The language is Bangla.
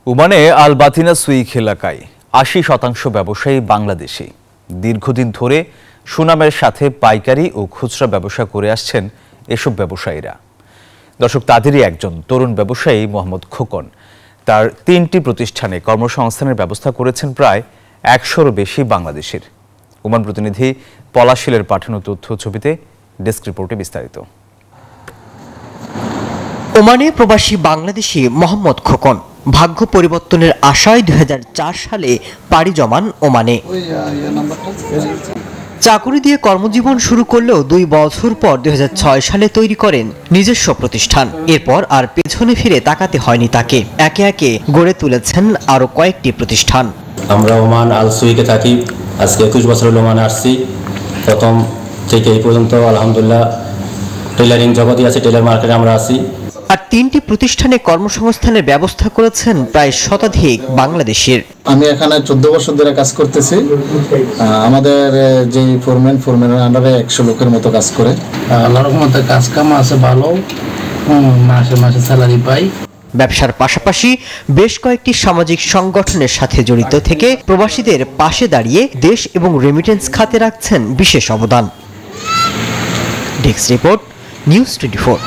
ওমানে আল বাতিনা সুইক এলাকায় ৮০% ব্যবসায়ী বাংলাদেশি। দীর্ঘদিন ধরে সুনামের সাথে পাইকারি ও খুচরা ব্যবসা করে আসছেন এসব ব্যবসায়ীরা। দর্শক, তাদেরই একজন তরুণ ব্যবসায়ী মোহাম্মদ খোকন তার ৩টি প্রতিষ্ঠানে কর্মসংস্থানের ব্যবস্থা করেছেন প্রায় ১০০-র বেশি বাংলাদেশির। ওমান প্রতিনিধি পলাশিলের পাঠানো তথ্য ছবিতে ডেস্ক রিপোর্টে বিস্তারিত। ওমানে প্রবাসী বাংলাদেশি মোহাম্মদ খোকন ভাগ্য পরিবর্তনের আশায় ২০০৪ সালে পাড়ি জমান ওমানে। চাকুরি দিয়ে কর্মজীবন শুরু করলেও ২ বছর পর ২০০৬ সালে তৈরি করেন নিজস্ব প্রতিষ্ঠান। এরপর আর পেছনে ফিরে তাকাতে হয়নি তাকে। একে একে গড়ে তুলেছেন আরো কয়েকটি প্রতিষ্ঠান। আমরা ওমান আল সুইকে থাকি, আজকে ২১ বছর হলো ওমানে আসছি। প্রথম থেকে এই পর্যন্ত আলহামদুলিল্লাহ টেলারিং জগতে আছে, টেলার মার্কেটে আমরা আছি। আর ৩টি প্রতিষ্ঠানে কর্মসংস্থানের ব্যবস্থা করেছেন প্রায় শতাধিক বাংলাদেশের। আমি এখানে ১৪ বছর ধরে কাজ করতেছি। আমাদের যে ফোরম্যানের আন্ডারে ১০০ লোকের মতো কাজ করে। আল্লাহর রহমতে কাজ কাম আছে ভালো, মাসে মাসে স্যালারি পাই। ব্যবসার পাশাপাশি বেশ কয়েকটি সামাজিক সংগঠনের সাথে জড়িত থেকে প্রবাসীদের পাশে দাঁড়িয়ে দেশ এবং রেমিটেন্স খাতে রাখছেন বিশেষ অবদান। Desk report, news 24।